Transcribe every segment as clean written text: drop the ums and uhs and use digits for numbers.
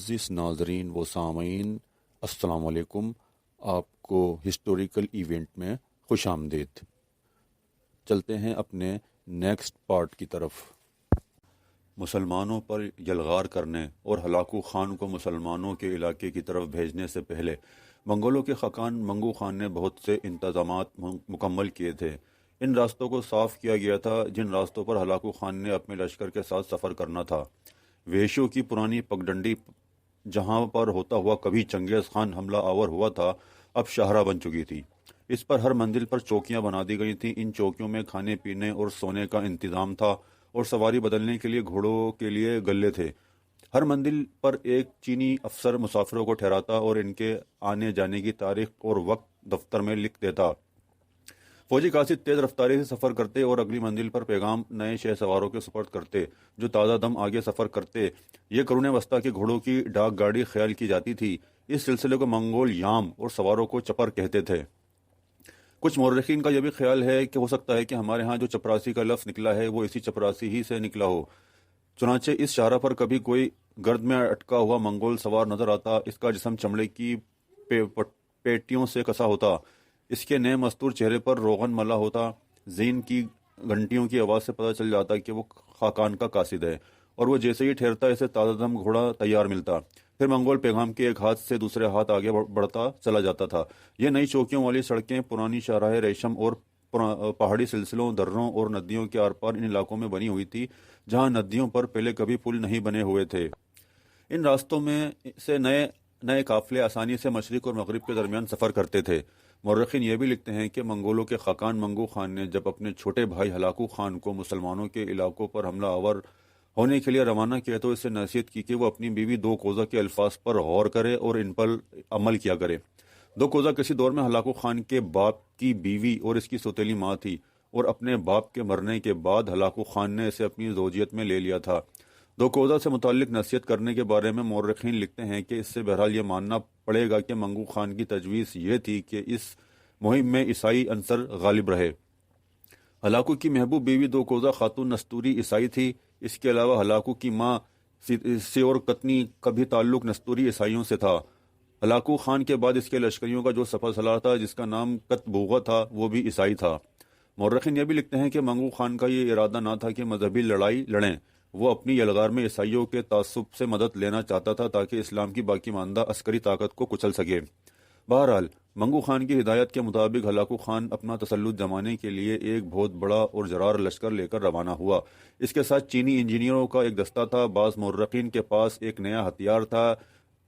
معزز ناظرین و سامعین، السلام علیکم۔ آپ کو ہسٹوریکل ایونٹ میں خوش آمدید۔ چلتے ہیں اپنے نیکسٹ پارٹ کی طرف۔ مسلمانوں پر یلغار کرنے اور ہلاکو خان کو مسلمانوں کے علاقے کی طرف بھیجنے سے پہلے منگولوں کے خاقان منگو خان نے بہت سے انتظامات مکمل کیے تھے۔ ان راستوں کو صاف کیا گیا تھا جن راستوں پر ہلاکو خان نے اپنے لشکر کے ساتھ سفر کرنا تھا۔ ویشیوں کی پرانی پگڈنڈی جہاں پر ہوتا ہوا کبھی چنگیز خان حملہ آور ہوا تھا، اب شاہراہ بن چکی تھی۔ اس پر ہر منزل پر چوکیاں بنا دی گئی تھیں۔ ان چوکیوں میں کھانے پینے اور سونے کا انتظام تھا اور سواری بدلنے کے لیے گھوڑوں کے لیے گلے تھے۔ ہر منزل پر ایک چینی افسر مسافروں کو ٹھہراتا اور ان کے آنے جانے کی تاریخ اور وقت دفتر میں لکھ دیتا۔ فوجی قاصد تیز رفتاری سے سفر کرتے اور اگلی منزل پر پیغام نئے شہ سواروں کے سپرد کرتے جو تازہ دم آگے سفر کرتے۔ یہ قرون وسطیٰ کے گھوڑوں کی ڈاک گاڑی خیال کی جاتی تھی۔ اس سلسلے کو منگول یام اور سواروں کو چپر کہتے تھے۔ کچھ مورخین کا یہ بھی خیال ہے کہ ہو سکتا ہے کہ ہمارے ہاں جو چپراسی کا لفظ نکلا ہے وہ اسی چپراسی ہی سے نکلا ہو۔ چنانچہ اس شاہراہ پر کبھی کوئی گرد میں اٹکا ہوا منگول سوار نظر آتا، اس کا جسم چمڑے کی پیٹیوں سے کسا ہوتا، اس کے نئے مستور چہرے پر روغن ملا ہوتا، زین کی گھنٹیوں کی آواز سے پتہ چل جاتا کہ وہ خاقان کا قاصد ہے، اور وہ جیسے ہی ٹھہرتا اسے تازہ دم گھوڑا تیار ملتا۔ پھر منگول پیغام کے ایک ہاتھ سے دوسرے ہاتھ آگے بڑھتا چلا جاتا تھا۔ یہ نئی چوکیوں والی سڑکیں پرانی شاہراہ ریشم اور پہاڑی سلسلوں، دروں اور ندیوں کے آر پار ان علاقوں میں بنی ہوئی تھی جہاں ندیوں پر پہلے کبھی پل نہیں بنے ہوئے تھے۔ ان راستوں میں سے نئے قافلے آسانی سے مشرق اور مغرب کے درمیان سفر کرتے تھے۔ مورخین یہ بھی لکھتے ہیں کہ منگولوں کے خاقان منگو خان نے جب اپنے چھوٹے بھائی ہلاکو خان کو مسلمانوں کے علاقوں پر حملہ آور ہونے کے لیے روانہ کیا تو اس سے نصیحت کی کہ وہ اپنی بیوی دو کوزہ کے الفاظ پر غور کرے اور ان پر عمل کیا کرے۔ دو کوزہ کسی دور میں ہلاکو خان کے باپ کی بیوی اور اس کی سوتیلی ماں تھی، اور اپنے باپ کے مرنے کے بعد ہلاکو خان نے اسے اپنی زوجیت میں لے لیا تھا۔ دو کوزہ سے متعلق نصیحت کرنے کے بارے میں مورخین لکھتے ہیں کہ اس سے بہرحال یہ ماننا پڑے گا کہ منگو خان کی تجویز یہ تھی کہ اس مہم میں عیسائی عنصر غالب رہے۔ ہلاکو کی محبوب بیوی دو کوزہ خاتون نستوری عیسائی تھی۔ اس کے علاوہ ہلاکو کی ماں سیور قطنی کا بھی تعلق نستوری عیسائیوں سے تھا۔ ہلاکو خان کے بعد اس کے لشکریوں کا جو سپہ سالار تھا جس کا نام کت بوغا تھا وہ بھی عیسائی تھا۔ مورخین یہ بھی لکھتے ہیں کہ منگو خان کا یہ ارادہ نہ تھا کہ مذہبی لڑائی لڑیں، وہ اپنی یلغار میں عیسائیوں کے تعصب سے مدد لینا چاہتا تھا تاکہ اسلام کی باقی ماندہ عسکری طاقت کو کچل سکے۔ بہرحال منگو خان کی ہدایت کے مطابق ہلاکو خان اپنا تسلط جمانے کے لیے ایک بہت بڑا اور جرار لشکر لے کر روانہ ہوا۔ اس کے ساتھ چینی انجینئروں کا ایک دستہ تھا۔ بعض مورخین کے پاس ایک نیا ہتھیار تھا،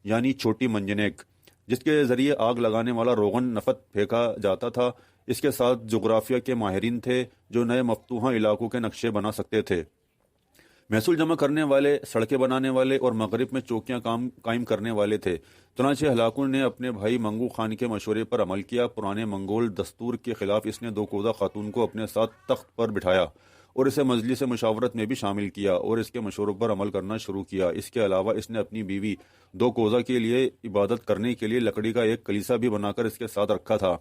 یعنی چھوٹی منجنیک، جس کے ذریعے آگ لگانے والا روغن نفت پھینکا جاتا تھا۔ اس کے ساتھ جغرافیہ کے ماہرین تھے جو نئے مفتوحہ علاقوں کے نقشے بنا سکتے تھے، محصول جمع کرنے والے، سڑکیں بنانے والے اور مغرب میں چوکیاں قائم کرنے والے تھے۔ چنانچہ ہلاکو نے اپنے بھائی منگو خان کے مشورے پر عمل کیا۔ پرانے منگول دستور کے خلاف اس نے دو کوزہ خاتون کو اپنے ساتھ تخت پر بٹھایا اور اسے مجلس مشاورت میں بھی شامل کیا اور اس کے مشوروں پر عمل کرنا شروع کیا۔ اس کے علاوہ اس نے اپنی بیوی دو کوزہ کے لیے عبادت کرنے کے لیے لکڑی کا ایک کلیسا بھی بنا کر اس کے ساتھ رکھا تھا۔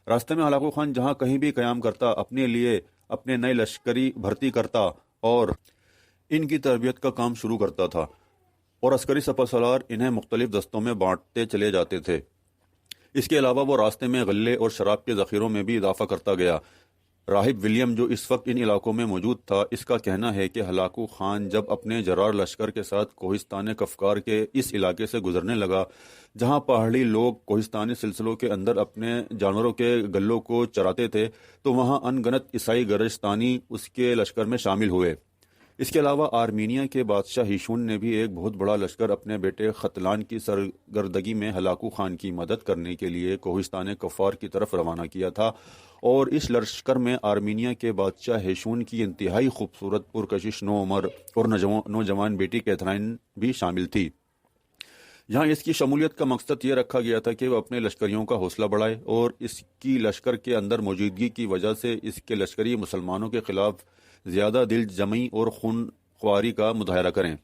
راستے میں ہلاکو خان جہاں کہیں بھی قیام کرتا، اپنے لیے اپنے نئے لشکری بھرتی کرتا اور ان کی تربیت کا کام شروع کرتا تھا، اور عسکری سپہ سالار انہیں مختلف دستوں میں بانٹتے چلے جاتے تھے۔ اس کے علاوہ وہ راستے میں غلے اور شراب کے ذخیروں میں بھی اضافہ کرتا گیا۔ راہب ولیم جو اس وقت ان علاقوں میں موجود تھا، اس کا کہنا ہے کہ ہلاکو خان جب اپنے جرار لشکر کے ساتھ کوہستان کفکار کے اس علاقے سے گزرنے لگا جہاں پہاڑی لوگ کوہستانی سلسلوں کے اندر اپنے جانوروں کے گلوں کو چراتے تھے، تو وہاں ان گنت عیسائی گرجستانی اس کے لشکر میں شامل ہوئے۔ اس کے علاوہ آرمینیا کے بادشاہ ہیشون نے بھی ایک بہت بڑا لشکر اپنے بیٹے ختلان کی سرگردگی میں ہلاکو خان کی مدد کرنے کے لیے کوہستان کفار کی طرف روانہ کیا تھا، اور اس لشکر میں آرمینیا کے بادشاہ ہیشون کی انتہائی خوبصورت پرکشش نوعمر اور نوجوان بیٹی کیتھرائن بھی شامل تھی۔ یہاں اس کی شمولیت کا مقصد یہ رکھا گیا تھا کہ وہ اپنے لشکریوں کا حوصلہ بڑھائے اور اس کی لشکر کے اندر موجودگی کی وجہ سے اس کے لشکری مسلمانوں کے خلاف زیادہ دل جمعی اور خون خواری کا مظاہرہ کریں۔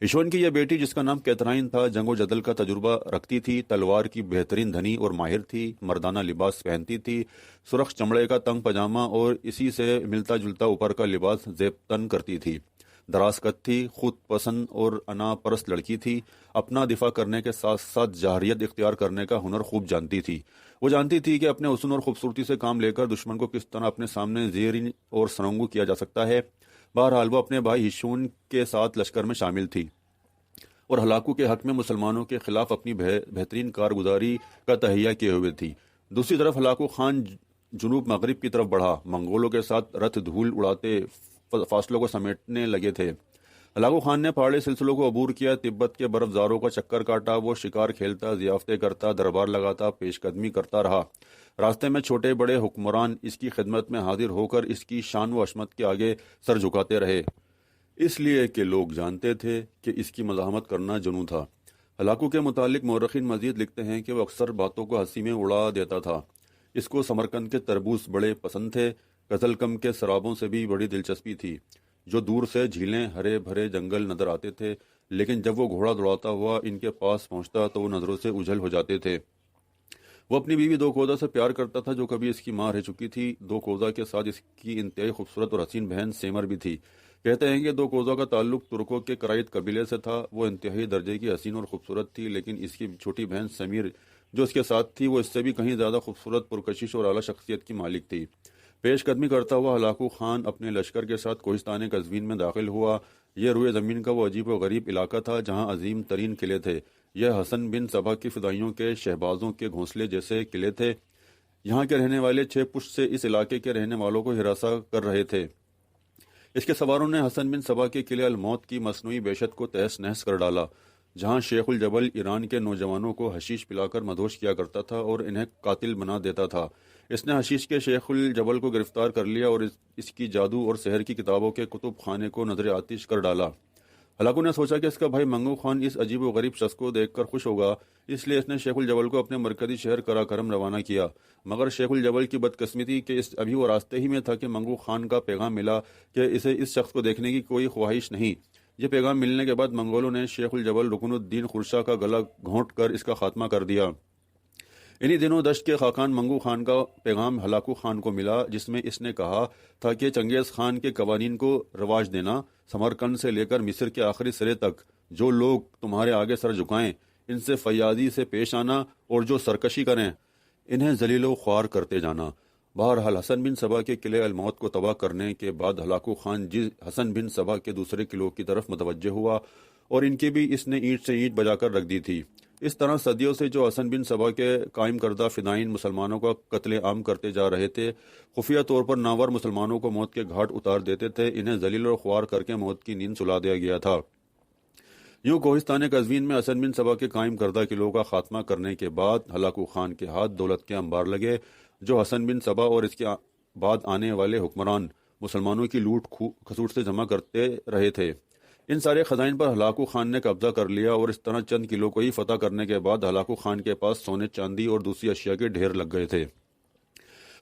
ہیشون کی یہ بیٹی جس کا نام کیتھرائن تھا جنگ و جدل کا تجربہ رکھتی تھی، تلوار کی بہترین دھنی اور ماہر تھی، مردانہ لباس پہنتی تھی، سرخ چمڑے کا تنگ پاجامہ اور اسی سے ملتا جلتا اوپر کا لباس زیب تن کرتی تھی۔ دراز قد تھی، خود پسند اور انا پرست لڑکی تھی، اپنا دفاع کرنے کے ساتھ ساتھ جارحیت اختیار کرنے کا ہنر خوب جانتی تھی۔ وہ جانتی تھی کہ اپنے حسن اور خوبصورتی سے کام لے کر دشمن کو کس طرح اپنے سامنے زیر اور سرنگو کیا جا سکتا ہے۔ بہرحال وہ اپنے بھائی ہشون کے ساتھ لشکر میں شامل تھی اور ہلاکو کے حق میں مسلمانوں کے خلاف اپنی بہترین کارگزاری کا تہیہ کیے ہوئے تھی۔ دوسری طرف ہلاکو خان جنوب مغرب کی طرف بڑھا، منگولوں کے ساتھ رت دھول اڑاتے فاصلوں کو سمیٹنے لگے تھے۔ ہلاکو خان نے پہاڑی سلسلوں کو عبور کیا، تبت کے برف زاروں کا چکر کاٹا، وہ شکار کھیلتا، ضیافتیں کرتا، دربار لگاتا، پیش قدمی کرتا رہا۔ راستے میں چھوٹے بڑے حکمران اس کی خدمت میں حاضر ہو کر اس کی شان و عظمت کے آگے سر جھکاتے رہے، اس لیے کہ لوگ جانتے تھے کہ اس کی مزاحمت کرنا جنون تھا۔ ہلاکو کے متعلق مورخین مزید لکھتے ہیں کہ وہ اکثر باتوں کو ہنسی میں اڑا دیتا تھا۔ اس کو سمرقند کے تربوز بڑے پسند تھے، قزلقم کے سرابوں سے بھی بڑی دلچسپی تھی، جو دور سے جھیلیں، ہرے بھرے جنگل نظر آتے تھے، لیکن جب وہ گھوڑا دوڑاتا ہوا ان کے پاس پہنچتا تو وہ نظروں سے اجھل ہو جاتے تھے۔ وہ اپنی بیوی دوکوزا سے پیار کرتا تھا، جو کبھی اس کی ماں رہ چکی تھی۔ دوکوزا کے ساتھ اس کی انتہائی خوبصورت اور حسین بہن سیمر بھی تھی۔ کہتے ہیں کہ دوکوزا کا تعلق ترکوں کے کرائت قبیلے سے تھا۔ وہ انتہائی درجے کی حسین اور خوبصورت تھی، لیکن اس کی چھوٹی بہن سمیر جو اس کے ساتھ تھی وہ اس سے بھی کہیں زیادہ خوبصورت، پرکشش اور اعلیٰ شخصیت کی مالک تھی۔ پیش قدمی کرتا ہوا ہلاکو خان اپنے لشکر کے ساتھ کوہستان قزوین میں داخل ہوا۔ یہ روئے زمین کا وہ عجیب و غریب علاقہ تھا جہاں عظیم ترین قلعے تھے۔ یہ حسن بن صبا کی فدائیوں کے شہبازوں کے گھونسلے جیسے قلعے تھے۔ یہاں کے رہنے والے 6 پشت سے اس علاقے کے رہنے والوں کو ہراساں کر رہے تھے۔ اس کے سواروں نے حسن بن صبا کے قلعہ الموت کی مصنوعی بیشت کو تہس نہس کر ڈالا، جہاں شیخ الجبل ایران کے نوجوانوں کو حشیش پلا کر مدہوش کیا کرتا تھا اور انہیں قاتل بنا دیتا تھا۔ اس نے حشیش کے شیخ الجبل کو گرفتار کر لیا اور اس کی جادو اور سحر کی کتابوں کے کتب خانے کو نظر آتش کر ڈالا۔ ہلاکو نے سوچا کہ اس کا بھائی منگو خان اس عجیب و غریب شخص کو دیکھ کر خوش ہوگا، اس لیے اس نے شیخ الجبل کو اپنے مرکزی شہر قراقرم روانہ کیا۔ مگر شیخ الجبل کی بدقسمتی کہ ابھی وہ راستے ہی میں تھا کہ منگو خان کا پیغام ملا کہ اسے اس شخص کو دیکھنے کی کوئی خواہش نہیں۔ یہ پیغام ملنے کے بعد منگولوں نے شیخ الجبل رکن الدین خورشہ کا گلا گھونٹ کر اس کا خاتمہ کر دیا۔ انہی دنوں دشت کے خاقان منگو خان کا پیغام ہلاکو خان کو ملا، جس میں اس نے کہا تھا کہ چنگیز خان کے قوانین کو رواج دینا، سمرقند سے لے کر مصر کے آخری سرے تک جو لوگ تمہارے آگے سر جھکائیں ان سے فیاضی سے پیش آنا، اور جو سرکشی کریں انہیں ذلیل و خوار کرتے جانا۔ بہرحال حسن بن صبا کے قلعہ الموت کو تباہ کرنے کے بعد ہلاکو خان حسن بن صبا کے دوسرے قلعوں کی طرف متوجہ ہوا، اور ان کی بھی اس نے اینٹ سے اینٹ بجا کر رکھ دی تھی۔ اس طرح صدیوں سے جو حسن بن صبا کے قائم کردہ فدائین مسلمانوں کا قتل عام کرتے جا رہے تھے، خفیہ طور پر ناور مسلمانوں کو موت کے گھاٹ اتار دیتے تھے، انہیں ذلیل اور خوار کر کے موت کی نیند سلا دیا گیا تھا۔ یوں کوہستان قزوین میں حسن بن صبا کے قائم کردہ قلعوں کا خاتمہ کرنے کے بعد ہلاکو خان کے ہاتھ دولت کے انبار لگے، جو حسن بن صبا اور اس کے بعد آنے والے حکمران مسلمانوں کی لوٹ کھسوٹ سے جمع کرتے رہے تھے۔ ان سارے خزائن پر ہلاکو خان نے قبضہ کر لیا، اور اس طرح چند قلعوں کو ہی فتح کرنے کے بعد ہلاکو خان کے پاس سونے، چاندی اور دوسری اشیاء کے ڈھیر لگ گئے تھے۔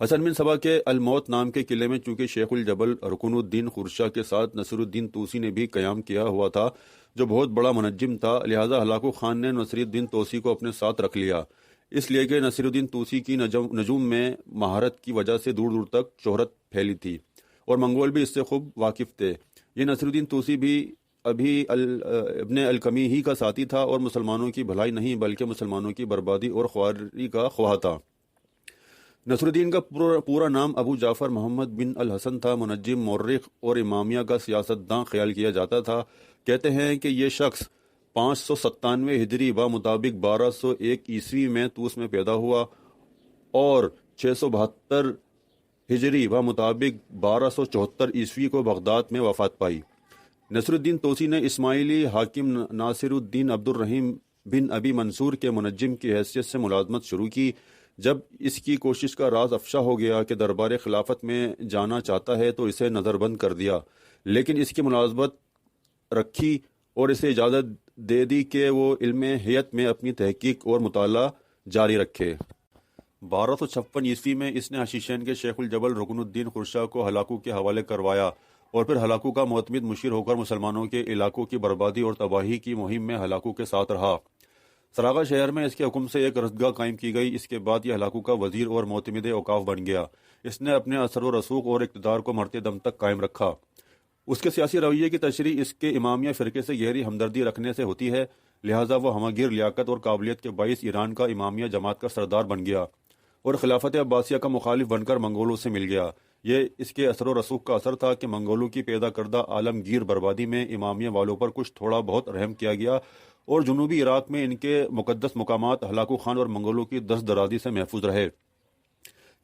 حسن بن صبا کے الموت نام کے قلعے میں چونکہ شیخ الجبل رکن الدین خورشہ کے ساتھ نصیر الدین توسی نے بھی قیام کیا ہوا تھا، جو بہت بڑا منجم تھا، لہذا ہلاکو خان نے نصیر الدین توسی کو اپنے ساتھ رکھ لیا، اس لیے کہ نصیر الدین توسی کی نجوم میں مہارت کی وجہ سے دور دور تک شہرت پھیلی تھی، اور منگول بھی اس سے خوب واقف تھے۔ یہ نصیر الدین توسی بھی ابھی ابن الکمی ہی کا ساتھی تھا، اور مسلمانوں کی بھلائی نہیں بلکہ مسلمانوں کی بربادی اور خواری کا خواہاں تھا۔ نصر الدین کا پورا نام ابو جعفر محمد بن الحسن تھا، منجم، مورخ اور امامیہ کا سیاستداں خیال کیا جاتا تھا۔ کہتے ہیں کہ یہ شخص 597 ہجری مطابق 1201 عیسوی میں طوس میں پیدا ہوا، اور 672 ہجری مطابق 1274 عیسوی کو بغداد میں وفات پائی۔ نصر الدین توسی نے اسماعیلی حاکم ناصر الدین عبد الرحیم بن ابی منصور کے منجم کی حیثیت سے ملازمت شروع کی۔ جب اس کی کوشش کا راز افشا ہو گیا کہ دربار خلافت میں جانا چاہتا ہے تو اسے نظر بند کر دیا، لیکن اس کی ملازمت رکھی اور اسے اجازت دے دی کہ وہ علم ہیئت میں اپنی تحقیق اور مطالعہ جاری رکھے۔ 1256 عیسوی میں اس نے حشیشین کے شیخ الجبل رکن الدین خورشہ کو ہلاکو کے حوالے کروایا، اور پھر ہلاکو کا معتمد مشیر ہو کر مسلمانوں کے علاقوں کی بربادی اور تباہی کی مہم میں ہلاکو کے ساتھ رہا۔ سراغا شہر میں اس کے حکم سے ایک رسدگاہ قائم کی گئی۔ اس کے بعد یہ ہلاکو کا وزیر اور معتمد اوقاف بن گیا۔ اس نے اپنے اثر و رسوخ اور اقتدار کو مرتے دم تک قائم رکھا۔ اس کے سیاسی رویے کی تشریح اس کے امامیہ فرقے سے گہری ہمدردی رکھنے سے ہوتی ہے، لہٰذا وہ ہمہ گیر لیاقت اور قابلیت کے باعث ایران کا امامیہ جماعت کا سردار بن گیا اور خلافت عباسیہ کا مخالف بن کر منگولوں سے مل گیا۔ یہ اس کے اثر و رسوخ کا اثر تھا کہ منگولوں کی پیدا کردہ عالمگیر بربادی میں امامیہ والوں پر کچھ تھوڑا بہت رحم کیا گیا اور جنوبی عراق میں ان کے مقدس مقامات ہلاکو خان اور منگولوں کی دست درازی سے محفوظ رہے۔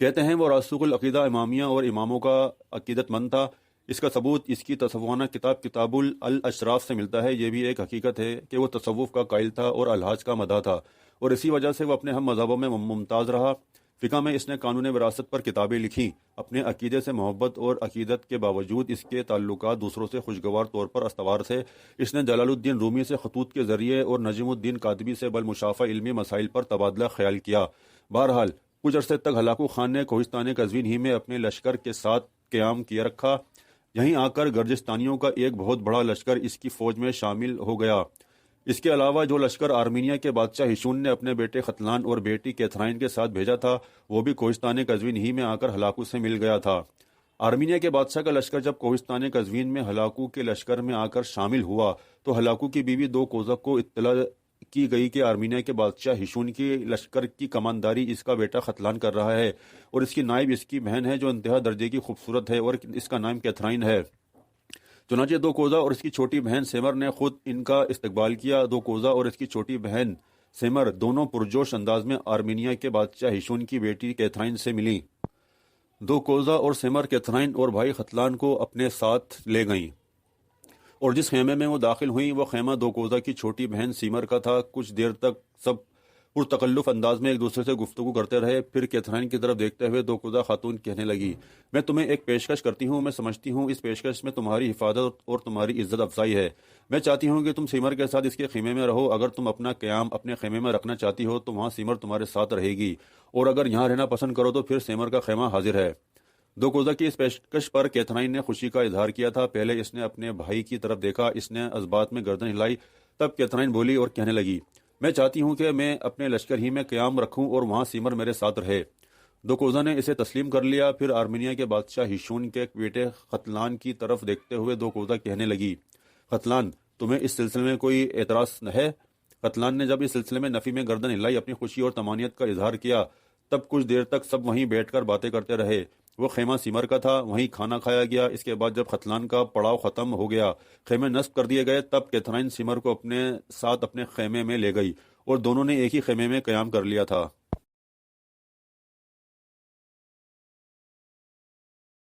کہتے ہیں وہ راسخ العقیدہ امامیہ اور اماموں کا عقیدت مند تھا۔ اس کا ثبوت اس کی تصوفانہ کتاب کتاب الاشراف سے ملتا ہے۔ یہ بھی ایک حقیقت ہے کہ وہ تصوف کا قائل تھا اور الحاج کا مداح تھا، اور اسی وجہ سے وہ اپنے ہم مذہبوں میں ممتاز رہا۔ فقہ میں اس نے قانون وراثت پر کتابیں لکھیں۔ اپنے عقیدے سے محبت اور عقیدت کے باوجود اس کے تعلقات دوسروں سے خوشگوار طور پر استوار تھے۔ اس نے جلال الدین رومی سے خطوط کے ذریعے اور نجم الدین کاتبی سے بالمشافہ علمی مسائل پر تبادلہ خیال کیا۔ بہرحال کچھ عرصے تک ہلاکو خان نے کوہستان قزوین ہی میں اپنے لشکر کے ساتھ قیام کیے رکھا۔ یہیں آ کر گرجستانیوں کا ایک بہت بڑا لشکر اس کی فوج میں شامل ہو گیا۔ اس کے علاوہ جو لشکر آرمینیا کے بادشاہ ہشون نے اپنے بیٹے ختلان اور بیٹی کیتھرائن کے ساتھ بھیجا تھا، وہ بھی کوہستان قزوین ہی میں آ کر ہلاکو سے مل گیا تھا۔ آرمینیا کے بادشاہ کا لشکر جب کوہستان قزوین میں ہلاکو کے لشکر میں آ کر شامل ہوا تو ہلاکو کی بیوی دو کوزک کو اطلاع کی گئی کہ آرمینیا کے بادشاہ ہشون کی لشکر کی کمانداری اس کا بیٹا ختلان کر رہا ہے اور اس کی نائب اس کی بہن ہے جو انتہا درجے کی خوبصورت ہے اور اس کا نام کیتھرائن ہے۔ چنانچہ دو کوزا اور اس کی چھوٹی بہن سیمر نے خود ان کا استقبال کیا۔ دو کوزا اور اس کی چھوٹی بہن سیمر دونوں پرجوش انداز میں آرمینیا کے بادشاہ ہشون کی بیٹی کیتھرائن سے ملیں۔ دو کوزا اور سیمر کیتھرائن اور بھائی ختلان کو اپنے ساتھ لے گئیں اور جس خیمے میں وہ داخل ہوئیں وہ خیمہ دو کوزا کی چھوٹی بہن سیمر کا تھا۔ کچھ دیر تک سب پرتکلف انداز میں ایک دوسرے سے گفتگو کرتے رہے۔ پھر کیتھرائن کی طرف دیکھتے ہوئے دو کوزا خاتون کہنے لگی، میں تمہیں ایک پیشکش کرتی ہوں۔ میں سمجھتی ہوں اس پیشکش میں تمہاری حفاظت اور تمہاری عزت افزائی ہے۔ میں چاہتی ہوں کہ تم سیمر کے ساتھ اس کے خیمے میں رہو۔ اگر تم اپنا قیام اپنے خیمے میں رکھنا چاہتی ہو تو وہاں سیمر تمہارے ساتھ رہے گی، اور اگر یہاں رہنا پسند کرو تو پھر سیمر کا خیمہ حاضر ہے۔ دو کوزا کی اس پیشکش پر کیتھرائن نے خوشی کا اظہار کیا تھا۔ پہلے اس نے اپنے بھائی کی طرف دیکھا، اس نے ازبات میں گردن ہلائی۔ تب کیتھرائن بولی اور کہنے لگی، میں چاہتی ہوں کہ میں اپنے لشکر ہی میں قیام رکھوں اور وہاں سیمر میرے ساتھ رہے۔ دو کوزا نے اسے تسلیم کر لیا۔ پھر آرمینیا کے بادشاہ ہشون کے بیٹے ختلان کی طرف دیکھتے ہوئے دو کوزا کہنے لگی، ختلان تمہیں اس سلسلے میں کوئی اعتراض ہے؟ ختلان نے جب اس سلسلے میں نفی میں گردن ہلائی، اپنی خوشی اور طمانینت کا اظہار کیا۔ تب کچھ دیر تک سب وہیں بیٹھ کر باتیں کرتے رہے۔ وہ خیمہ سیمر کا تھا، وہیں کھانا کھایا گیا۔ اس کے بعد جب ختلان کا پڑاؤ ختم ہو گیا، خیمے نصب کر دیے گئے، تب کیتھرائن سیمر کو اپنے ساتھ اپنے خیمے میں لے گئی اور دونوں نے ایک ہی خیمے میں قیام کر لیا تھا۔